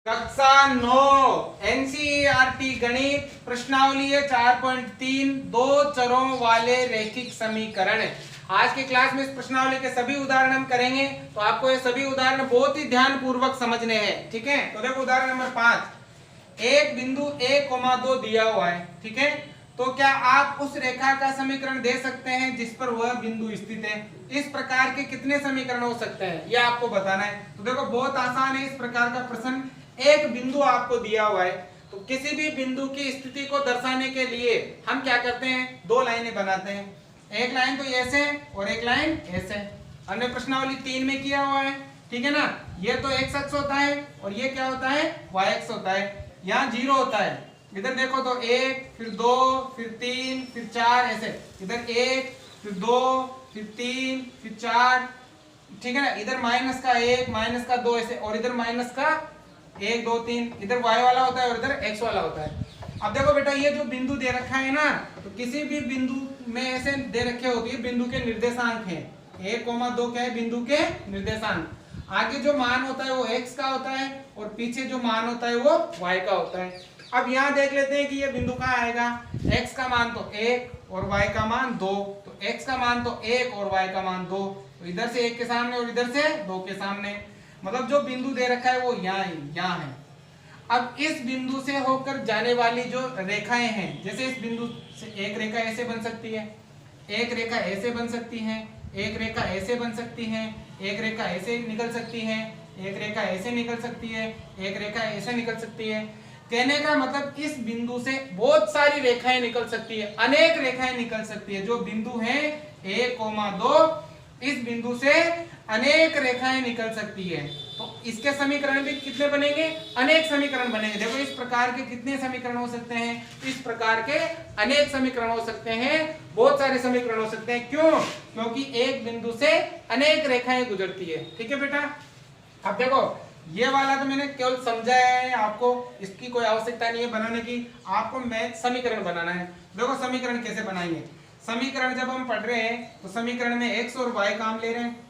कक्षा 9 एनसीईआरटी गणित प्रश्नावली है 4.3 दो चरों वाले रैखिक समीकरण। आज की क्लास में इस प्रश्नावली के सभी उदाहरण हम करेंगे, तो आपको ये सभी उदाहरण बहुत ही ध्यान पूर्वक समझने हैं। ठीक है, तो देखो उदाहरण नंबर 5, एक बिंदु 1,2 दिया हुआ है। ठीक है, तो क्या आप उस रेखा का समीकरण दे सकते हैं जिस पर वह बिंदु स्थित है? इस प्रकार के कितने समीकरण हो सकते हैं यह आपको बताना है। तो देखो बहुत आसान है इस प्रकार का प्रश्न। एक बिंदु आपको दिया हुआ है, तो किसी भी बिंदु की स्थिति को दर्शाने के लिए हम क्या करते हैं, दो लाइनें बनाते हैं। एक लाइन तो ऐसे और एक लाइन ऐसे। हमने प्रश्नावली 3 में किया हुआ है। ठीक है ना, ये तो x अक्ष होता है और ये क्या होता है, y अक्ष होता है। यहाँ 0 होता है। इधर देखो तो 1 फिर 2 फिर 3 फिर 4 ऐसे। इधर 1 फिर 2 फिर 3 फिर 4। ठीक है ना, इधर माइनस का 1 माइनस का 2 ऐसे, और इधर माइनस का 1 2 3। इधर y वाला होता है और इधर x वाला होता है। अब देखो बेटा, ये जो बिंदु दे रखा है ना, तो किसी भी बिंदु में ऐसे दे रखे होते हैं, बिंदु के निर्देशांक हैं। 1,2 क्या है, बिंदु के निर्देशांक। आगे जो मान होता है वो x का होता है और पीछे जो मान होता है वो y का होता है। अब यहाँ देख लेते हैं कि ये बिंदु कहाँ आएगा। x का मान तो 1 और y का मान 2, तो x का मान तो 1 और y का मान 2, तो इधर से 1 के सामने और इधर से 2 के सामने, मतलब जो बिंदु दे रखा है वो यहाँ है। अब इस बिंदु से होकर जाने वाली जो रेखाएं हैं, जैसे इस बिंदु से एक रेखा ऐसे बन सकती है, एक रेखा ऐसे बन सकती है, एक रेखा ऐसे बन सकती है, एक रेखा ऐसे निकल सकती है, एक रेखा ऐसे निकल सकती है, एक रेखा ऐसे निकल सकती है। कहने का मतलब इस बिंदु से बहुत सारी रेखाएं निकल सकती है, अनेक रेखाएं निकल सकती है। जो बिंदु है 1,2, इस बिंदु से अनेक रेखाएं निकल सकती है। तो इसके समीकरण भी कितने बनेंगे, अनेक समीकरण बनेंगे। देखो इस प्रकार के कितने समीकरण हो सकते हैं, इस प्रकार के अनेक समीकरण हो सकते हैं, बहुत सारे समीकरण हो सकते हैं। क्यों? क्योंकि एक बिंदु से अनेक रेखाएं गुजरती है। ठीक है बेटा, अब देखो ये वाला तो मैंने केवल समझाया है आपको, इसकी कोई आवश्यकता नहीं है बनाने की। आपको मैथ समीकरण बनाना है। देखो समीकरण कैसे बनाएंगे। समीकरण जब हम पढ़ रहे हैं तो समीकरण में x और y काम ले रहे हैं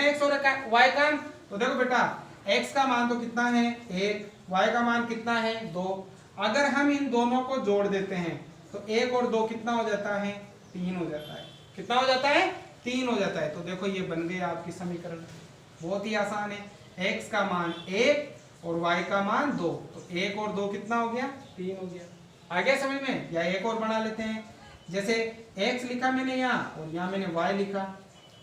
x और y काम। तो देखो बेटा, x का मान तो कितना है 1, y का मान कितना है 2। अगर हम इन दोनों को जोड़ देते हैं तो 1 और 2 कितना हो जाता है, 3 हो जाता है। कितना हो जाता है, 3 हो जाता है। तो देखो ये बन गए आपकी समीकरण, बहुत ही आसान है। x का मान 1 और y का मान 2, तो 1 और 2 कितना हो गया, 3 हो गया। आ गया समझ में? या एक और बना लेते हैं, जैसे x लिखा मैंने यहाँ और यहाँ मैंने y लिखा।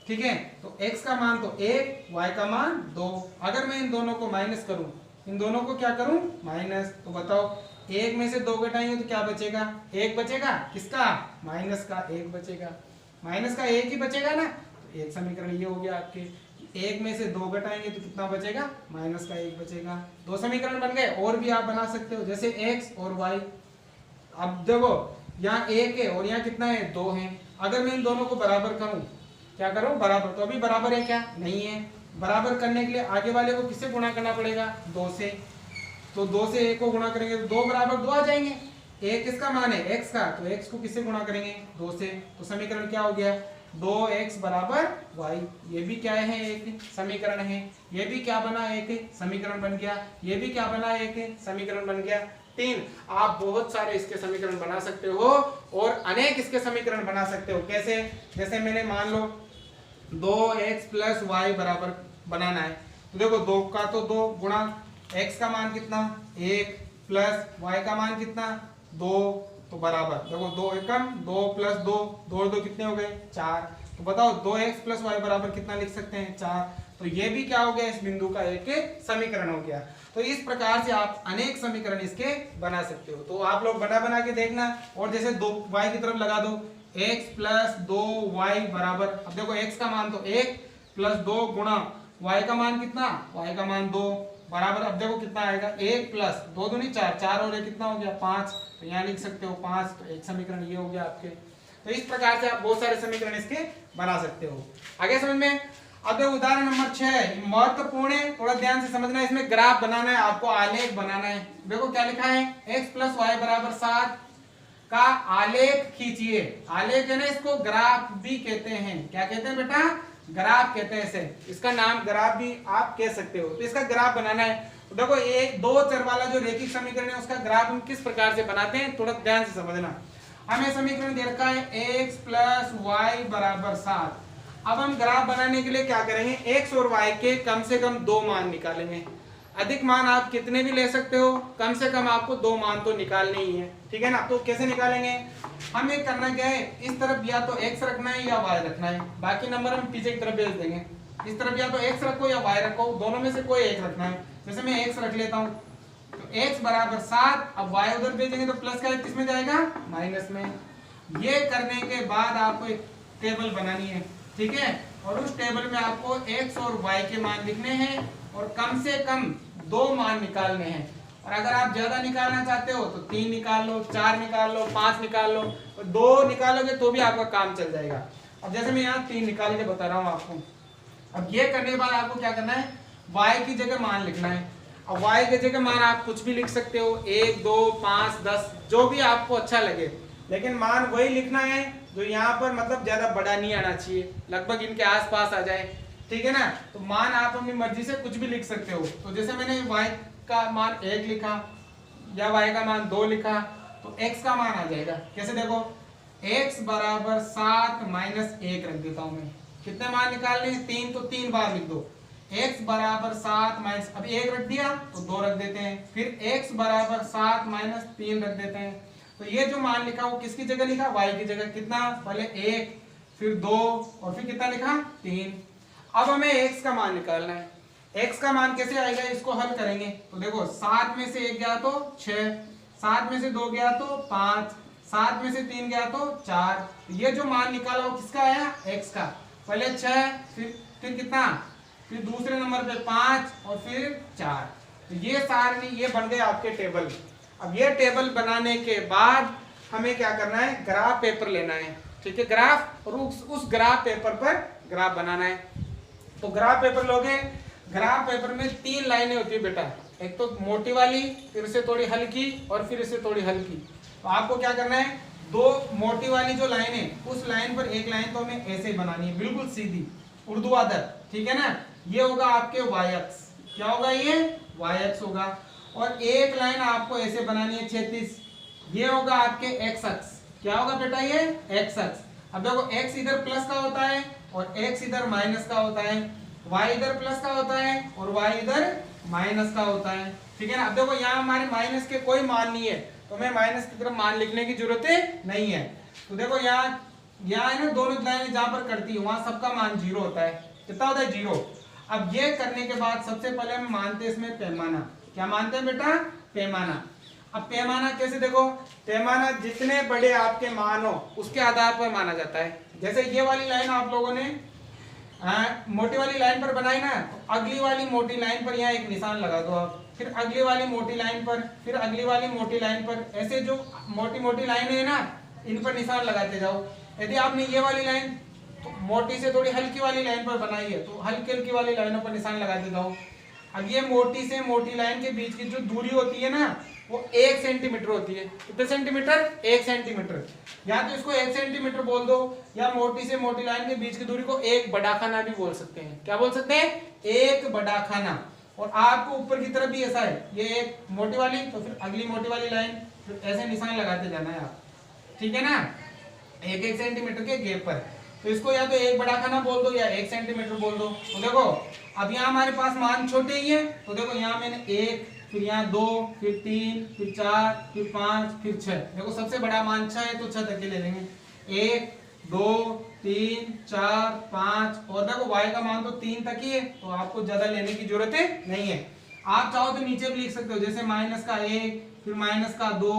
ठीक है, तो x का मान तो 1, y का मान 2। अगर मैं इन दोनों को माइनस करूं, इन दोनों को क्या करूं, माइनस, तो बताओ 1 में से 2 घटाएंगे तो क्या बचेगा, 1 बचेगा। किसका, माइनस का 1 बचेगा। माइनस का 1 ही बचेगा ना। तो एक समीकरण ये हो गया आपके, 1 में से 2 घटाएंगे तो कितना बचेगा, माइनस का 1 बचेगा। 2 समीकरण बन गए। और भी आप बना सकते हो, जैसे x और y। अब देखो यहाँ 1 है और यहाँ कितना है, 2 है। अगर मैं इन दोनों को बराबर करूं, क्या करूं, बराबर, तो अभी बराबर है क्या, नहीं है। बराबर करने के लिए आगे वाले को किससे गुणा करना पड़ेगा, 2 से। तो 2 से 1 को गुणा करेंगे तो 2 बराबर 2 आ जाएंगे। 1 किसका मान है, x का, तो x को किससे गुणा करेंगे, 2 से। तो समीकरण क्या हो गया, 2x बराबर y। ये भी क्या है, एक समीकरण है। ये भी क्या बना, एक समीकरण बन गया। ये भी क्या बना, एक समीकरण बन गया। 3। आप बहुत सारे इसके समीकरण बना सकते हो और अनेक इसके समीकरण बना सकते हो। कैसे, जैसे मैंने मान लो 2x प्लस वाई बराबर बनाना है, तो देखो 2 का तो 2 गुणा x का मान कितना 1 प्लस y का मान कितना 2, तो बराबर, देखो 2 एकम 2 प्लस 2, 2 और 2 कितने हो गए, 4। तो बताओ 2x प्लस वाई बराबर कितना लिख सकते हैं, 4। तो ये भी क्या हो गया, इस बिंदु का एक समीकरण हो गया। तो इस प्रकार से आप अनेक समीकरण इसके बना सकते हो। तो आप लोग बना बना के देखना। और जैसे 2y की तरफ लगा दो, x प्लस 2y बराबर, अब देखो x का मान तो 1 प्लस 2 गुणा y का मान कितना, y का मान 2 बराबर, अब देखो कितना आएगा, 1 प्लस 2 दूनी 4, 4 और 1 कितना हो गया, 5। तो यहाँ लिख सकते हो 5। तो एक समीकरण ये हो गया आपके। तो इस प्रकार से आप बहुत सारे समीकरण इसके बना सकते हो। आगे समझ में। अब उदाहरण नंबर 6 महत्वपूर्ण है, थोड़ा ध्यान से समझना है। इसमें ग्राफ बनाना है आपको, आलेख बनाना है। देखो क्या लिखा है, x प्लस वाई बराबर 7 का आलेख खींचिए। आलेख है ना, इसको ग्राफ भी कहते हैं। क्या कहते हैं बेटा, ग्राफ कहते हैं इसे। इसका नाम ग्राफ भी आप कह सकते हो। तो इसका ग्राफ बनाना है। तो देखो एक दो चर वाला जो रैखिक समीकरण है उसका ग्राफ हम किस प्रकार से बनाते हैं थोड़ा ध्यान से समझना। हमें समीकरण दे रखा है x प्लस वाई बराबर 7। अब हम ग्राफ बनाने के लिए क्या करेंगे, x और y के कम से कम दो मान निकालेंगे। अधिक मान आप कितने भी ले सकते हो, कम से कम आपको दो मान तो निकालने ही है, ठीक है ना। तो कैसे निकालेंगे, हमें करना क्या है, इस तरफ या तो x रखना है या y रखना है, बाकी नंबर हम पीछे की तरफ भेज देंगे। इस तरफ या तो x रखो या y रखो, दोनों में से कोई एक रखना है। जैसे मैं x रख लेता हूँ, तो x बराबर 7, अब y उधर भेजेंगे तो प्लस का किस में जाएगा, माइनस में। ये करने के बाद आपको एक टेबल बनानी है, ठीक है, और उस टेबल में आपको x और y के मान लिखने हैं और कम से कम दो मान निकालने हैं। और अगर आप ज्यादा निकालना चाहते हो तो 3 निकाल लो, 4 निकाल लो, 5 निकाल लो, और 2 निकालोगे तो भी आपका काम चल जाएगा। अब जैसे मैं यहाँ 3 निकाल के बता रहा हूँ आपको। अब ये करने के बाद आपको क्या करना है, y की जगह मान लिखना है। अब y की जगह मान आप कुछ भी लिख सकते हो, 1, 2, 5, 10, जो भी आपको अच्छा लगे, लेकिन मान वही लिखना है जो यहाँ पर मतलब ज्यादा बड़ा नहीं आना चाहिए, लगभग इनके आसपास आ जाए, ठीक है ना। तो मान आप अपनी मर्जी से कुछ भी लिख सकते हो। तो जैसे मैंने y का मान 1 लिखा या y का मान 2 लिखा, तो x का मान आ जाएगा। कैसे देखो, x बराबर 7 माइनस 1 रख देता हूं मैं। कितने मान निकालने हैं, 3, तो 3 बार लिख दो। x बराबर 7 माइनस, अब 1 रख दिया तो 2 रख देते हैं, फिर x बराबर 7 माइनस 3 रख देते हैं। तो ये जो मान लिखा वो किसकी जगह लिखा, y की जगह। कितना, पहले 1 फिर 2 और फिर कितना लिखा, 3। अब हमें x का मान निकालना है। x का मान कैसे आएगा, इसको हल करेंगे। तो देखो 7 में से 1 गया तो 6, 7 में से 2 गया तो 5, 7 में से 3 गया तो 4। ये जो मान निकाला वो किसका आया, x का। पहले 6 फिर कितना, फिर दूसरे नंबर पे 5 और फिर 4। तो ये सारे ये बन गए आपके टेबल। अब ये टेबल बनाने के बाद हमें क्या करना है, ग्राफ पेपर लेना है, ठीक है, ग्राफ, और उस ग्राफ पेपर पर ग्राफ बनाना है। तो ग्राफ पेपर लोगे, ग्राफ पेपर में 3 लाइनें होती है बेटा, एक तो मोटी वाली, फिर से थोड़ी हल्की और फिर से थोड़ी हल्की। तो आपको क्या करना है, दो मोटी वाली जो लाइन है उस लाइन पर एक लाइन तो हमें ऐसे बनानी है, बिल्कुल सीधी ऊर्ध्वाधर, ठीक है ना। ये होगा आपके y अक्ष, क्या होगा ये, y अक्ष होगा। और एक लाइन आपको ऐसे बनानी है क्षैतिज, ये होगा आपके x अक्ष, क्या होगा बेटा, ये x अक्ष। अब देखो x इधर प्लस का होता है और x इधर माइनस का होता है, y इधर प्लस का होता है और y इधर माइनस का होता है, ठीक है ना। अब देखो यहाँ हमारे माइनस के कोई मान नहीं है, तो हमें माइनस की तरफ मान लिखने की जरूरत नहीं है। तो देखो यहाँ है ना, दोनों लाइनें जहां पर करती है वहां सबका मान 0 होता है। कितना होता है, 0। अब ये करने के बाद सबसे पहले हम मानते हैं इसमें पैमाना। क्या मानते हैं बेटा, पैमाना। अब पैमाना कैसे, देखो पैमाना जितने बड़े आपके मान हो उसके आधार पर माना जाता है। जैसे ये वाली लाइन आप लोगों ने मोटी वाली लाइन पर बनाई ना, तो अगली वाली मोटी लाइन पर यहाँ एक निशान लगा दो आप, फिर अगली वाली मोटी लाइन पर, फिर अगली वाली मोटी लाइन पर, ऐसे जो मोटी मोटी लाइन है ना इन पर निशान लगाते जाओ। यदि आपने ये वाली लाइन तो मोटी से थोड़ी हल्की वाली लाइन पर बनाई है तो हल्की हल्की वाली लाइनों पर निशान लगाते जाओ। अब ये मोटी से मोटी लाइन के बीच की जो दूरी होती है ना वो 1 सेंटीमीटर होती है। कितने सेंटीमीटर, 1 सेंटीमीटर। या तो इसको 1 सेंटीमीटर बोल दो, या मोटी से मोटी लाइन के बीच की दूरी को एक बड़ा खाना भी बोल सकते हैं। क्या बोल सकते हैं, एक बड़ा खाना। और आपको ऊपर की तरफ भी ऐसा है, ये एक मोटी वाली तो फिर अगली मोटी वाली लाइन, फिर ऐसे निशान लगाते जाना है आप, ठीक है ना, 1-1 सेंटीमीटर के गैप पर। तो इसको या तो एक बड़ा खाना बोल दो या 1 सेंटीमीटर बोल दो। तो देखो अब यहाँ हमारे पास मान छोटे ही है, तो देखो यहाँ मैंने 1, फिर यहाँ 2, फिर 3, फिर 4, फिर 5, फिर 6। देखो सबसे बड़ा मान 6 है तो 6 तक के ले लेंगे, 1, 2, 3, 4, 5। और देखो y का मान तो 3 तक ही है तो आपको ज्यादा लेने की जरूरत नहीं है। आप चाहो तो नीचे भी लिख सकते हो, जैसे माइनस का 1, फिर माइनस का 2,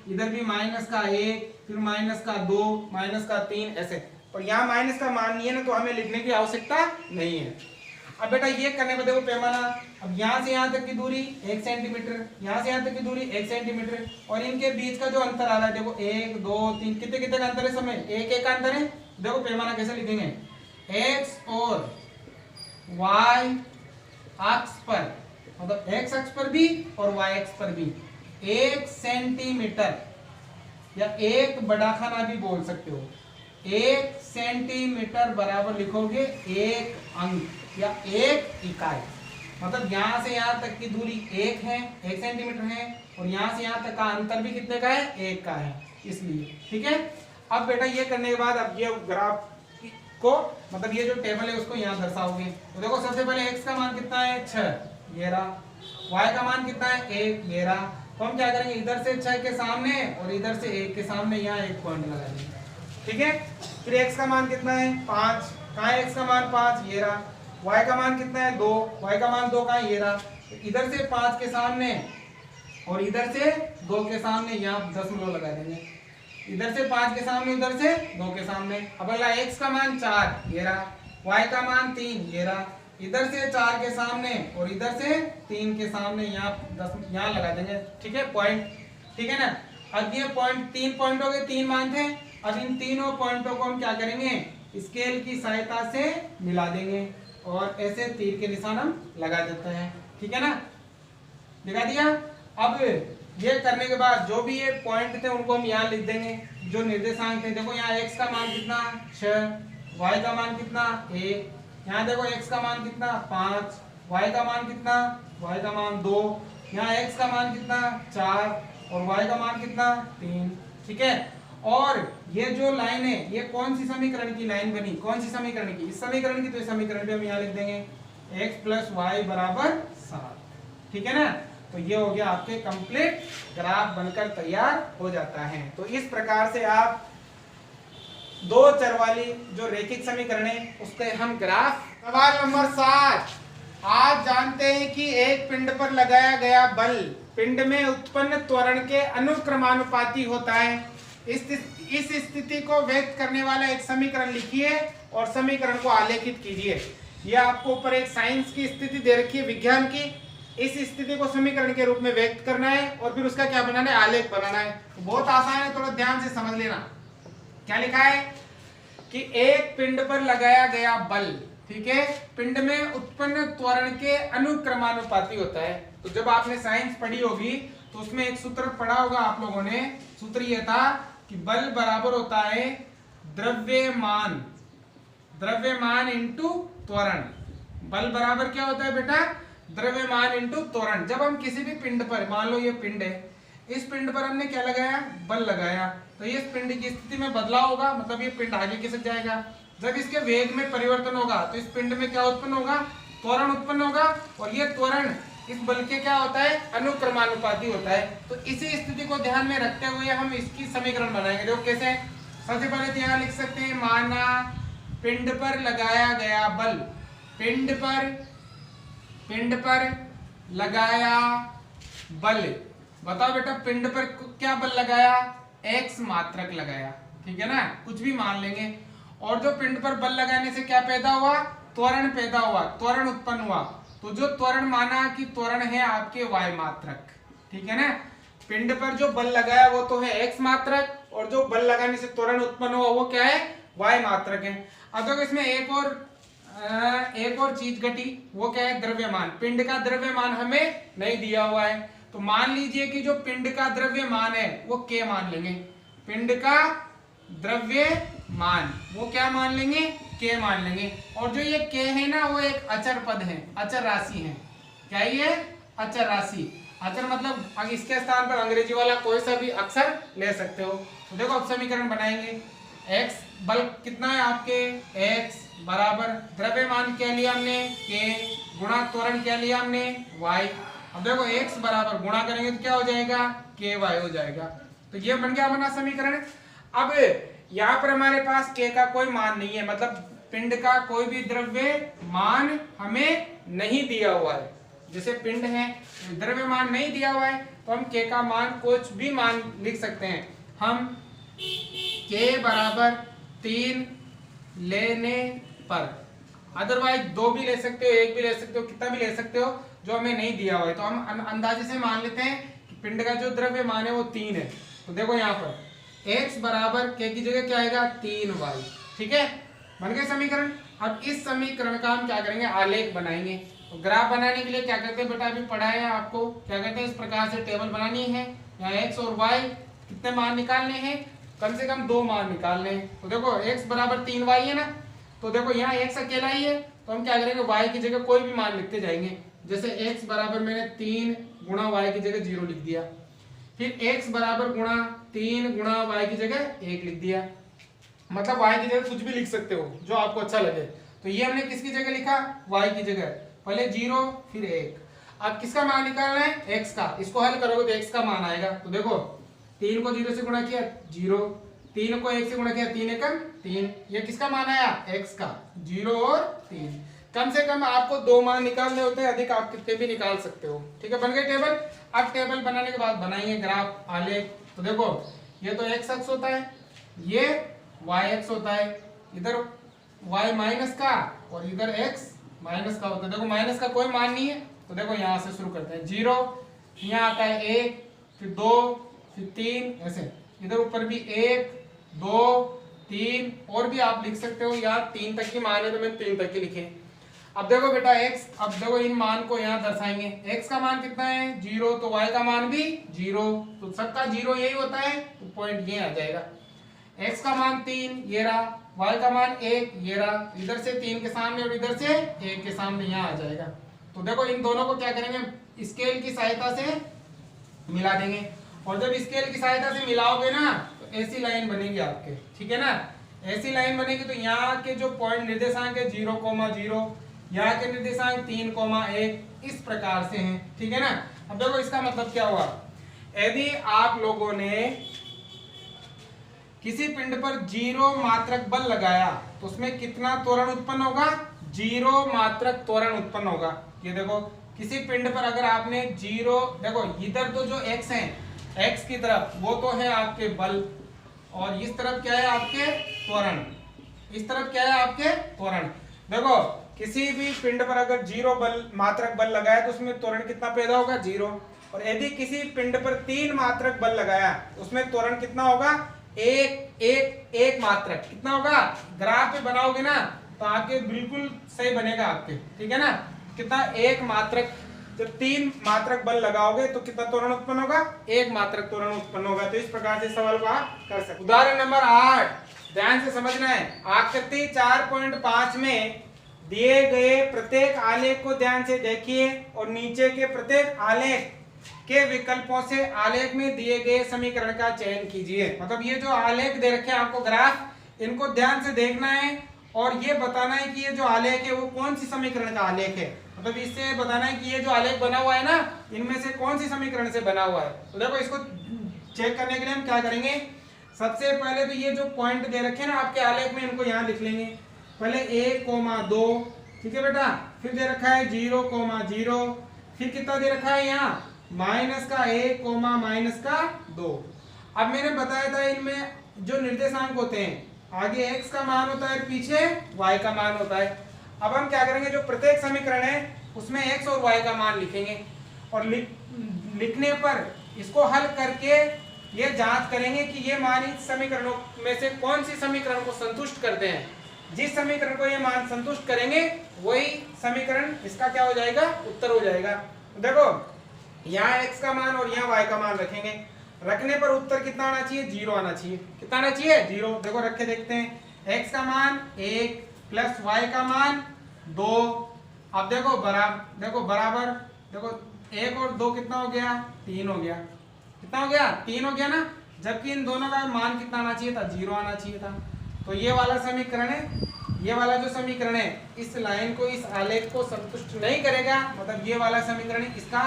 इधर भी माइनस का 1, फिर माइनस का 2, माइनस का 3, ऐसे। और यहाँ माइनस का मान नहीं है ना तो हमें लिखने की आवश्यकता नहीं है। अब बेटा ये करने पर देखो पैमाना, अब यहाँ से यहाँ तक की दूरी 1 सेंटीमीटर, यहाँ से यहाँ तक की दूरी 1 सेंटीमीटर, और इनके बीच का जो अंतर आ रहा है देखो 1, 2, 3, कितने कितने का अंतर है, समय 1-1 का अंतर है। देखो पैमाना कैसे लिखेंगे, x और y अक्ष पर, मतलब x अक्ष पर भी और y अक्ष पर भी 1 सेंटीमीटर, या एक बड़ा खाना भी बोल सकते हो। 1 सेंटीमीटर बराबर लिखोगे 1 अंक या 1 इकाई। मतलब यहाँ से यहाँ तक की दूरी 1 है, 1 सेंटीमीटर है, और यहाँ से यहाँ तक का अंतर भी कितने का है, 1 का है, इसलिए। ठीक है, अब बेटा ये करने के बाद अब ये ग्राफ को मतलब ये जो टेबल है उसको यहाँ दर्शाओगे। तो देखो सबसे पहले x का मान कितना है, 6, ये रहा। y का मान कितना है, 1, ये रहा। तो हम क्या करेंगे, इधर से 6 के सामने और इधर से 1 के सामने यहाँ एक पॉइंट लगा देंगे। ठीक है, फिर x का मान कितना है, 5, कहाँ है x का मान, 5, ये रहा। y का मान कितना है, 2, y का मान 2 कहाँ है, ये रहा। तो इधर से 5 के सामने और इधर से 2 के सामने यहाँ दशमलव लगा देंगे। इधर से 5 के सामने, इधर से 2 के सामने। अब अगला x का मान 4, ये रहा। y का मान 3, ये रहा। इधर से 4 के सामने और इधर से 3 के सामने यहाँ लगा देंगे। ठीक है, पॉइंट। ठीक है ना, अब ये पॉइंट 3 पॉइंट हो गए, 3 मान थे। अब इन तीनों पॉइंटों को हम क्या करेंगे, स्केल की सहायता से मिला देंगे और ऐसे तीर के निशान हम लगा देते हैं। ठीक है ना, दिखा दिया। अब ये करने के बाद जो भी ये पॉइंट थे उनको हम यहाँ लिख देंगे, जो निर्देशांक थे। देखो यहाँ x का मान कितना, 6, y का मान कितना, 1, यहाँ देखो x का मान कितना, 5, y का मान कितना, y का मान 2, यहाँ x का मान कितना, 4 और y का मान कितना, 3। ठीक है, और ये जो लाइन है ये कौन सी समीकरण की लाइन बनी, कौन सी समीकरण की, इस समीकरण की। तो इस समीकरण पे हम यहाँ लिख देंगे x + y = 7। ठीक है ना, तो ये हो गया आपके कंप्लीट ग्राफ बनकर तैयार हो जाता है। तो इस प्रकार से आप दो चर वाली जो रैखिक समीकरण है उसके हम ग्राफ। सवाल नंबर 7, आप जानते हैं कि एक पिंड पर लगाया गया बल पिंड में उत्पन्न त्वरण के अनुक्रमानुपाती होता है। इस स्थिति को व्यक्त करने वाला एक समीकरण लिखिए और समीकरण को आलेखित कीजिए। यह आपको ऊपर एक साइंस की स्थिति दे रखी है, विज्ञान की। इस स्थिति को समीकरण के रूप में व्यक्त करना है और फिर उसका क्या बनाना है, आलेख बनाना है। तो बहुत आसान है, थोड़ा ध्यान से समझ लेना। क्या लिखा है कि एक पिंड पर लगाया गया बल, ठीक है, पिंड में उत्पन्न त्वरण के अनुक्रमानुपाती होता है। तो जब आपने साइंस पढ़ी होगी तो उसमें एक सूत्र पढ़ा होगा आप लोगों ने। सूत्र यह था कि बल बराबर होता है द्रव्यमान इंटू त्वरण। बल बराबर क्या होता है बेटा, द्रव्यमान इंटू त्वरण। जब हम किसी भी पिंड पर, मान लो ये पिंड है, इस पिंड पर हमने क्या लगाया, बल लगाया, तो ये इस पिंड की स्थिति में बदलाव होगा, मतलब ये पिंड आगे खिसक जाएगा। जब इसके वेग में परिवर्तन होगा तो इस पिंड में क्या उत्पन्न होगा, त्वरण उत्पन्न होगा, और ये त्वरण इस बल के क्या होता है, अनुक्रमानुपाती होता है। तो इसी स्थिति को ध्यान में रखते हुए हम इसकी समीकरण बनाएंगे। देखो कैसे, सबसे पहले तो यहाँ लिख सकते हैं, माना पिंड पर लगाया गया बल, पिंड पर लगाया बल। बताओ बेटा, पिंड पर क्या बल लगाया, x मात्रक लगाया। ठीक है ना, कुछ भी मान लेंगे। और जो पिंड पर बल लगाने से क्या पैदा हुआ, त्वरण पैदा हुआ, त्वरण उत्पन्न हुआ। तो जो त्वरण माना कि त्वरण है आपके y मात्रक। ठीक है ना, पिंड पर जो बल लगाया वो तो है x मात्रक, और जो बल लगाने से त्वरण उत्पन्न हुआ वो क्या है, y मात्रक है। अब देखो इसमें एक और चीज घटी, वो क्या है, द्रव्यमान। पिंड का द्रव्यमान हमें नहीं दिया हुआ है, तो मान लीजिए कि जो पिंड का द्रव्यमान है वो k मान लेंगे। पिंड का द्रव्यमान वो क्या मान लेंगे, k मान लेंगे। और जो ये k है ना, वो एक अचर पद है, अचर राशि है। क्या ये, अचर राशि। अचर मतलब अब इसके स्थान पर अंग्रेजी वाला कोई सा भी अक्षर ले सकते हो। तो देखो अब समीकरण बनाएंगे। x बल कितना है आपके, x बराबर द्रव्यमान क्या लिया हमने, k, गुणा त्वरण क्या लिया हमने, y। अब देखो x बराबर गुणा करेंगे तो क्या हो जाएगा, ky हो जाएगा। तो ये बन गया अपना समीकरण। अब यहाँ पर हमारे पास k का कोई मान नहीं है, मतलब पिंड का कोई भी द्रव्य मान हमें नहीं दिया हुआ है। जैसे पिंड है, द्रव्यमान नहीं दिया हुआ है, तो हम k का मान कुछ भी मान लिख सकते हैं। हम k बराबर 3 लेने पर, अदरवाइज 2 भी ले सकते हो, 1 भी ले सकते हो, कितना भी ले सकते हो, जो हमें नहीं दिया हुआ है। तो हम अंदाजे से मान लेते हैं कि पिंड का जो द्रव्यमान है वो 3 है। तो देखो यहाँ पर x बराबर k की जगह क्या आएगा, 3y। ठीक है, बन गए समीकरण। अब इस समीकरण का हम क्या करेंगे, आलेख बनाएंगे। तो ग्राफ बनाने के लिए क्या करते हैं बेटा, अभी पढ़ाया है आपको, क्या कहते हैं, इस प्रकार से टेबल बनानी है। यहाँ x और y कितने मान निकालने हैं, कम से कम 2 मान निकालने हैं। तो देखो x बराबर 3y है ना, तो देखो यहाँ x अकेला ही है, तो हम क्या करेंगे, y की जगह कोई भी मान लिखते जाएंगे। जैसे x बराबर मैंने 3 गुणा y की जगह 0 लिख दिया, फिर x बराबर गुणा 3 गुणा y की जगह 1 लिख दिया, मतलब y की जगह कुछ भी लिख सकते हो जो आपको अच्छा लगे। तो ये हमने किसकी जगह लिखा, y की जगह, पहले 0 फिर 1। अब किसका मान निकालना है, x का। इसको हल करोगे तो x का मान आएगा। तो देखो 3 को 0 से गुणा किया 0, 3 को 1 से गुणा किया 3 एकम 3, ये किसका मान आया, x का, 0 और 3। कम से कम आपको 2 मान निकालने होते हैं, अधिक आप कितने भी निकाल सकते हो। ठीक है, बन गई टेबल। अब टेबल बनाने के बाद बनाइए ग्राफ, आलेख। तो देखो ये तो x अक्ष होता है, ये y अक्ष होता है, इधर y माइनस का और इधर x माइनस का होता है। देखो माइनस का कोई मान नहीं है, तो देखो यहां से शुरू करते हैं, 0, यहाँ आता है 1, फिर 2, फिर 3, ऐसे इधर ऊपर भी 1 2 3, और भी आप लिख सकते हो, यहाँ 3 तक की मान है तो मैंने 3 तक की लिखे। अब देखो बेटा x, अब देखो इन मान को यहाँ दर्शाएंगे, x का मान कितना है 0, तो y का मान भी 0, तो सबका 0 यही होता है, तो पॉइंट ये आ जाएगा। x का मान 3 ये रहा, y का मान 1 ये रहा, इधर से 3 के सामने और इधर से 1 के सामने यहाँ आ जाएगा। तो देखो इन दोनों को क्या करेंगे, स्केल की सहायता से मिला देंगे, और जब स्केल की सहायता से मिलाओगे ना तो ऐसी लाइन बनेगी आपके, ठीक है ना, ऐसी लाइन बनेगी। तो यहाँ के जो पॉइंट निर्देशांक है 0,0, यहाँ के निर्देशांक 3,1 इस प्रकार से हैं, ठीक है ना। अब देखो इसका मतलब क्या हुआ, यदि आप लोगों ने किसी पिंड पर 0 मात्रक बल लगाया तो उसमें कितना त्वरण उत्पन्न होगा, 0 मात्रक त्वरण उत्पन्न होगा। ये देखो किसी पिंड पर अगर आपने 0, देखो इधर तो जो x है, x की तरफ वो तो है आपके बल, और इस तरफ क्या है आपके त्वरण, इस तरफ क्या है आपके त्वरण। देखो किसी भी पिंड पर अगर 0 बल मात्रक बल लगाया तो उसमें त्वरण कितना पैदा होगा, 0। और यदि किसी पिंड पर 3 मात्रक बल लगाया तो उसमें त्वरण कितना होगा, एक मात्रक। कितना होगा, ग्राफ पे बनाओगे ना तो आपके बिल्कुल सही बनेगा आपके, ठीक है ना। कितना, 1 मात्रक। जब 3 मात्रक बल लगाओगे तो कितना त्वरण उत्पन्न होगा, 1 मात्रक त्वरण उत्पन्न होगा। तो इस प्रकार से सवाल को आप कर सकते। उदाहरण नंबर 8 ध्यान से समझना है। आकृति 4.5 में दिए गए प्रत्येक आलेख को ध्यान से देखिए और नीचे के प्रत्येक आलेख के विकल्पों से आलेख में दिए गए समीकरण का चयन कीजिए। मतलब ये जो आलेख दे रखे हैं आपको ग्राफ, इनको ध्यान से देखना है और ये बताना है कि ये जो आलेख है वो कौन सी समीकरण का आलेख है। मतलब इससे बताना है कि ये जो आलेख बना हुआ है ना, इनमें से कौन सी समीकरण से बना हुआ है। तो देखो इसको चेक करने के लिए हम क्या करेंगे, सबसे पहले तो ये जो पॉइंट दे रखे हैं ना आपके आलेख में, इनको यहाँ लिख लेंगे। पहले 1,2, ठीक है बेटा, फिर दे रखा है 0,0, फिर कितना दे रखा है यहाँ माइनस का 1, माइनस का 2। अब मैंने बताया था इनमें जो निर्देशांक होते हैं, आगे x का मान होता है, पीछे y का मान होता है। अब हम क्या करेंगे, जो प्रत्येक समीकरण है उसमें x और y का मान लिखेंगे और लिखने पर इसको हल करके ये जांच करेंगे कि ये मान इस समीकरणों में से कौन सी समीकरण को संतुष्ट करते हैं। जिस समीकरण को ये मान संतुष्ट करेंगे वही समीकरण इसका क्या हो जाएगा, उत्तर हो जाएगा। तो देखो यहाँ x का मान और यहाँ y का मान रखेंगे, रखने पर उत्तर कितना आना चाहिए, 0 आना चाहिए। कितना आना चाहिए, 0। देखो रख के देखते हैं, x का मान 1 प्लस y का मान 2। अब देखो बराबर, देखो 1 और 2 कितना हो गया, 3 हो गया। कितना हो गया, 3 हो गया ना, जबकि इन दोनों का मान कितना आना चाहिए था, 0 आना चाहिए था। तो ये वाला समीकरण है, ये वाला जो समीकरण है इस लाइन को, इस आलेख को संतुष्ट नहीं करेगा। मतलब ये वाला समीकरण इसका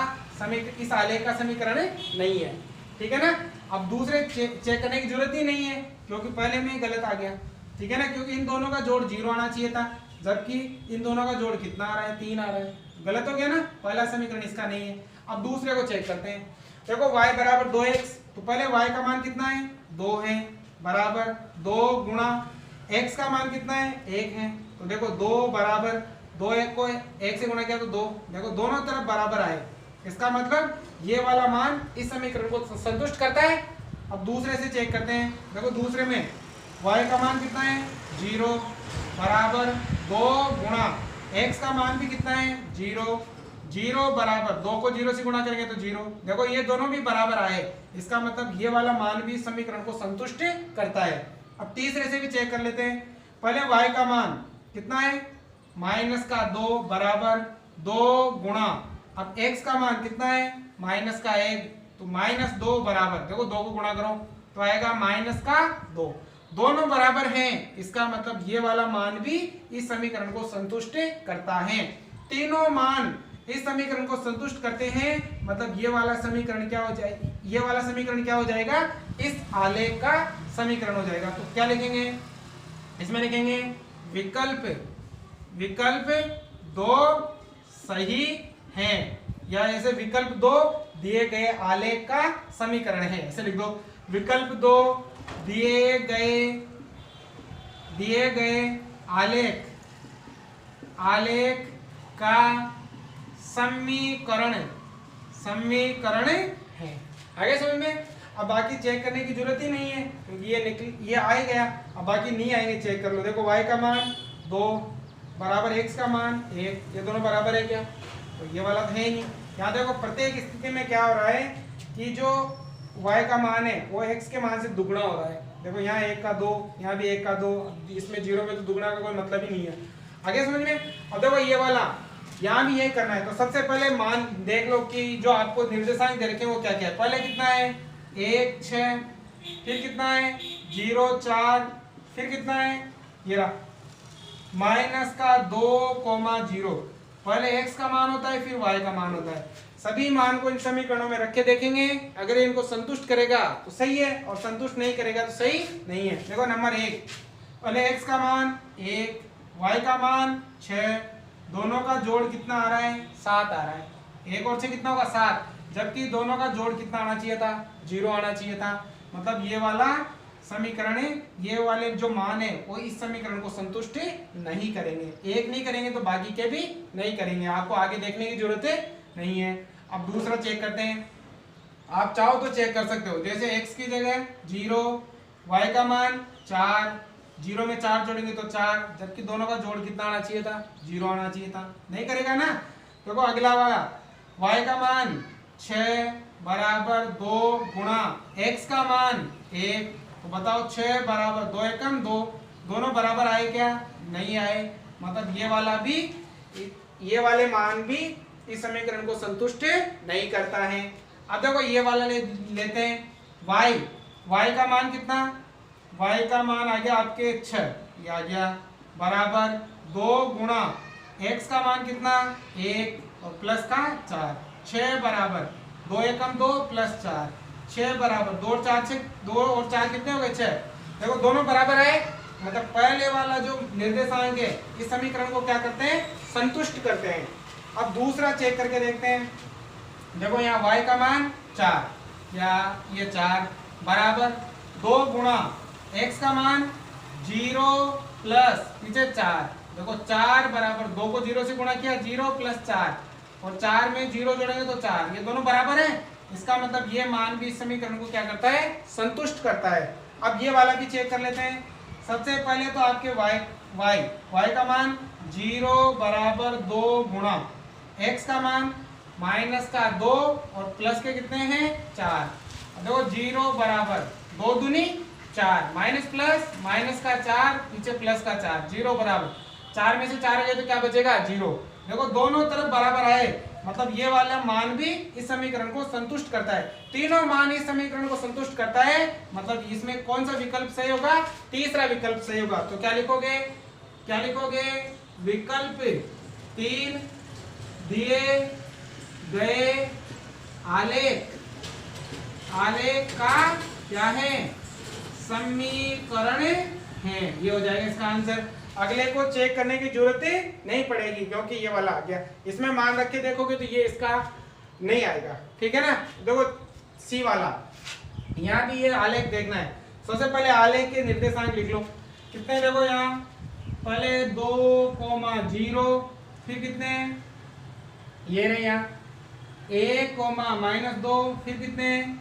इस आलेख का समीकरण नहीं है, ठीक है ना। अब दूसरे चेक करने की जरूरत ही नहीं है क्योंकि पहले में गलत आ गया, ठीक है ना, क्योंकि इन दोनों का जोड़ 0 आना चाहिए था, जबकि इन दोनों का जोड़ कितना आ रहा है, 3 आ रहा है। गलत हो गया ना, पहला समीकरण इसका नहीं है। अब दूसरे को चेक करते हैं। देखो y बराबर 2x, तो पहले y का मान कितना है, 2 है, बराबर 2 गुणा x का मान कितना है, 1 है। तो देखो 2 बराबर 2, 1 को 1 से गुणा किया तो 2। देखो दोनों तरफ बराबर आए, इसका मतलब ये वाला मान इस समीकरण को संतुष्ट करता है। अब दूसरे से चेक करते हैं। देखो दूसरे में y का मान कितना है, 0, बराबर 2 गुणा x का मान भी कितना है, 0, 0 बराबर 2 को 0 से गुणा करेंगे तो 0। देखो ये दोनों भी बराबर आए, इसका मतलब ये वाला मान भी समीकरण को संतुष्ट करता है। अब तीसरे से भी चेक कर लेते हैं। पहले y का मान कितना है, माइनस का 2 बराबर 2 गुणा अब x का मान कितना है, माइनस का 1, तो -2 बराबर, देखो 2 को गुणा करो तो आएगा -2। दोनों बराबर हैं, इसका मतलब ये वाला मान भी इस समीकरण को संतुष्ट करता है। तीनों मान इस समीकरण को संतुष्ट करते हैं, मतलब ये वाला समीकरण क्या हो जाएगा, ये वाला समीकरण क्या हो जाएगा, इस आलेख का समीकरण हो जाएगा। तो क्या लिखेंगे, इसमें लिखेंगे विकल्प 2 सही है, या ऐसे विकल्प 2 दिए गए आलेख का समीकरण है, ऐसे लिख दो। विकल्प 2 दिए गए आलेख का समीकरण है। आगे समझ में। अब बाकी चेक करने की जरूरत ही नहीं है, क्योंकि ये आ गया। अब बाकी नहीं आएंगे, चेक कर लो। देखो y का मान 2 बराबर x का मान 1, ये दोनों बराबर है क्या, तो ये वाला तो है ही नहीं। यहाँ देखो प्रत्येक स्थिति में क्या हो रहा है कि जो y का मान है वो x के मान से दुगना हो रहा है। देखो यहाँ 1 का 2, यहाँ भी 1 का 2, इसमें 0 में तो दुगना का कोई मतलब ही नहीं है। आगे समझ में। अब देखो ये वाला यहाँ भी यही करना है, तो सबसे पहले मान देख लो कि जो आपको निर्देशांक दे रखे हैं वो क्या क्या है। पहले कितना है 1 6, फिर कितना है 0 4, फिर कितना है ये रहा -2,0। पहले x का मान होता है, फिर y का मान होता है। सभी मान को इन समीकरणों में रख के देखेंगे, अगर इनको संतुष्ट करेगा तो सही है, और संतुष्ट नहीं करेगा तो सही नहीं है। देखो नंबर 1, पहले x का मान 1, y का मान 6, दोनों का जोड़ कितना आ रहा है 7 आ रहा है। 1 और 6 कितना होगा 7, जबकि दोनों का जोड़ कितना आना चाहिए था 0 आना चाहिए था। मतलब ये वाला समीकरण, ये वाले जो मान है वो इस समीकरण को संतुष्ट नहीं करेंगे। एक नहीं करेंगे तो बाकी के भी नहीं करेंगे, आपको आगे देखने की जरूरत नहीं है। अब दूसरा चेक करते हैं, आप चाहो तो चेक कर सकते हो। जैसे x की जगह 0, y का मान 4, 0 में 4 जोड़ेंगे तो 4, जबकि दोनों का जोड़ कितना आना चाहिए था 0 आना चाहिए था, नहीं करेगा ना। देखो अगला वाला y का मान 6 बराबर 2 गुणा x का मान 1, तो बताओ 6 बराबर 2 एकम 2, दोनों बराबर आए क्या, नहीं आए। मतलब ये वाले मान भी इस समीकरण को संतुष्ट नहीं करता है। अब देखो ये वाला लेते हैं y का मान कितना, y का मान आ गया आपके 6, ये आ गया बराबर 2 गुणा x का मान कितना 1 और प्लस का 4, 6 बराबर 2 एकम 2 प्लस 4, 6 बराबर 2 और 4 2 और 4 कितने हो गए 6। देखो दोनों बराबर है, मतलब पहले वाला जो निर्देशांक है इस समीकरण को क्या करते हैं संतुष्ट करते हैं। अब दूसरा चेक करके देखते हैं। देखो यहाँ y का मान 4, या ये 4 बराबर 2 गुणा x का मान 0 प्लस पीछे 4। देखो 4 बराबर 2 को 0 से गुणा किया 0 प्लस 4, और 4 में 0 जोड़ेंगे तो 4, ये दोनों बराबर है। इसका मतलब ये मान भी इस समीकरण को क्या करता है संतुष्ट करता है। अब ये वाला भी चेक कर लेते हैं। सबसे पहले तो आपके y का मान 0 बराबर 2 गुणा x का मान माइनस का 2 और प्लस के कितने हैं 4। देखो 0 बराबर 2 दूनी 4, माइनस प्लस माइनस का 4 पीछे प्लस का 4, 0 बराबर 4 में से 4 गए तो क्या बचेगा 0। देखो दोनों तरफ बराबर आए, मतलब ये वाला मान भी इस समीकरण को संतुष्ट करता है। तीनों मान इस समीकरण को संतुष्ट करता है, मतलब इसमें कौन सा विकल्प सही होगा, तीसरा विकल्प सही होगा। तो क्या लिखोगे विकल्प 3 दिए गए आलेख का क्या है समीकरण है, ये हो जाएगा इसका आंसर। अगले को चेक करने की जरूरत नहीं पड़ेगी, क्योंकि ये वाला आ गया। इसमें मान रख के देखोगे तो ये इसका नहीं आएगा, ठीक है ना। देखो सी वाला, यहाँ भी ये आलेख देखना है। सबसे पहले आलेख के निर्देशांक लिख लो, कितने देखो यहाँ पहले 2,0, फिर कितने ये रहे यहाँ 1,-2, फिर कितने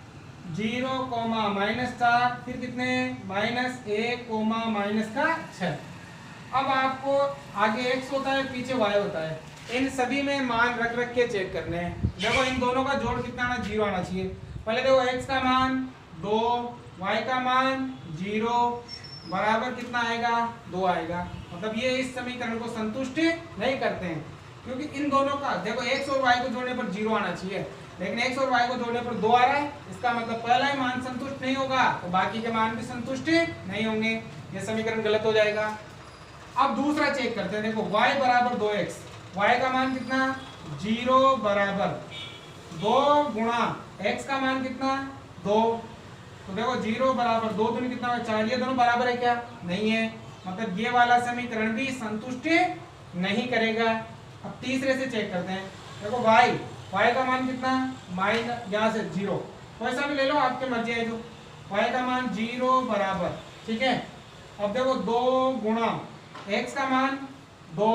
0,-4, फिर कितने -1,-6। अब आपको आगे x होता है पीछे y होता है, इन सभी में मान रख के चेक करने हैं। देखो इन दोनों का जोड़ कितना आना 0 आना चाहिए। पहले देखो x का मान 2, y का मान 0 बराबर कितना आएगा 2 आएगा। मतलब ये इस समीकरण को संतुष्ट नहीं करते हैं। क्योंकि इन दोनों का देखो x और y को जोड़ने पर 0 आना चाहिए, लेकिन x और y को जोड़ने पर 2 आ रहा है। इसका मतलब पहला ही मान संतुष्ट नहीं होगा तो बाकी के मान भी संतुष्ट नहीं होंगे, ये समीकरण गलत हो जाएगा। अब दूसरा चेक करते हैं, देखो y बराबर 2x, y का मान कितना 0 बराबर 2 गुणा x का मान कितना 2, तो देखो 0 बराबर 2 दूनी कितना है 4, ये दोनों बराबर है क्या, नहीं है, मतलब ये वाला समीकरण भी संतुष्ट नहीं करेगा। अब तीसरे से चेक करते हैं, देखो y का मान कितना माइनस यहाँ से 0, वैसा भी ले लो आपके मर्जी है, जो y का मान 0 बराबर, ठीक है। अब देखो 2 गुणा x का मान 2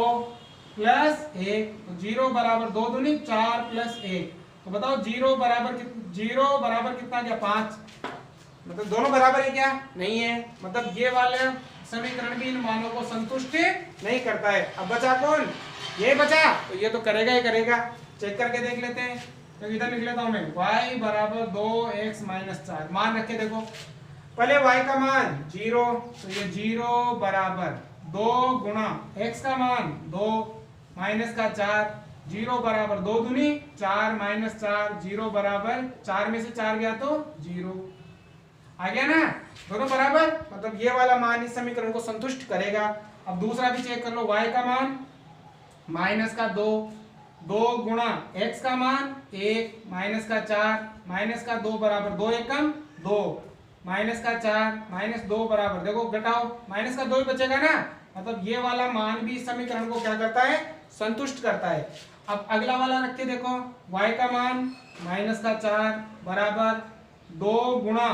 प्लस 1, तो 0 बराबर 2 दूनी 4 प्लस 1, तो बताओ 0 बराबर कितना क्या 5, मतलब दोनों बराबर है क्या, नहीं है, मतलब ये वाले समीकरण भी इन मानों को संतुष्ट नहीं करता है। अब बचा कौन, ये बचा, तो ये तो करेगा ही करेगा, चेक करके देख लेते हैं। तो इधर लिख लेता हूं मैं y बराबर 2x माइनस 4, मान रखे देखो, पहले y का मान 0, तो ये 0 बराबर 2 गुणा x का मान 2 माइनस का 4, 0 बराबर 2 दूनी 4 माइनस 4, 0 बराबर 4 में से 4 गया तो 0 आ गया ना, दोनों बराबर, मतलब ये वाला मान इस समीकरण को संतुष्ट करेगा। अब दूसरा भी चेक कर लो, y का मान माइनस का 2 गुणा x का मान 1 माइनस का 4 माइनस का 2 बराबर 2 एकम 2 माइनस का 4 माइनस 2 बराबर, देखो घटाओ माइनस का 2 ही बचेगा ना, मतलब ये वाला मान भी समीकरण को क्या करता है, संतुष्ट करता है। अब अगला वाला रख के देखो, y का मान माइनस का 4 बराबर 2 गुणा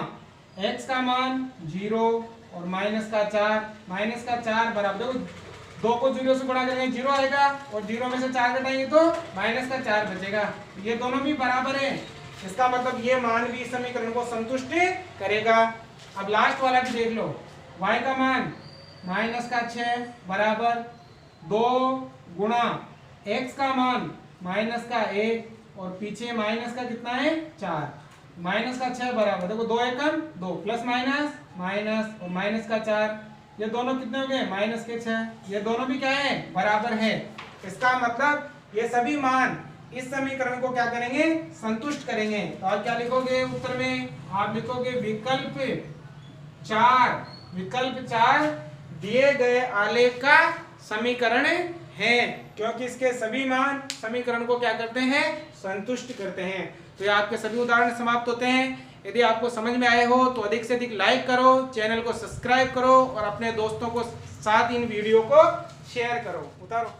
x का मान 0 और माइनस का 4 बराबर, देखो 2 को 0 से गुणा करेंगे 0 आएगा और 0 में से 4 घटाएंगे तो माइनस का 4 बचेगा, ये दोनों भी बराबर है, इसका मतलब ये मान भी इस समीकरण को संतुष्ट करेगा। अब लास्ट वाला भी देख लो, y का मान माइनस का 6 बराबर 2 गुणा x का मान माइनस का 1 और पीछे माइनस का कितना है 4, माइनस का 6 बराबर, देखो 2 एकम 2 प्लस माइनस माइनस और माइनस का 4, ये दोनों कितने हो गए माइनस के 6, ये दोनों भी क्या है बराबर है। इसका मतलब ये सभी मान इस समीकरण को क्या करेंगे, संतुष्ट करेंगे। तो आप क्या लिखोगे उत्तर में, आप लिखोगे विकल्प 4 दिए गए आलेख का समीकरण है, क्योंकि इसके सभी मान समीकरण को क्या करते हैं, संतुष्ट करते हैं। तो ये आपके सभी उदाहरण समाप्त होते हैं। यदि आपको समझ में आए हो तो अधिक से अधिक लाइक करो, चैनल को सब्सक्राइब करो और अपने दोस्तों को साथ इन वीडियो को शेयर करो। उतारो।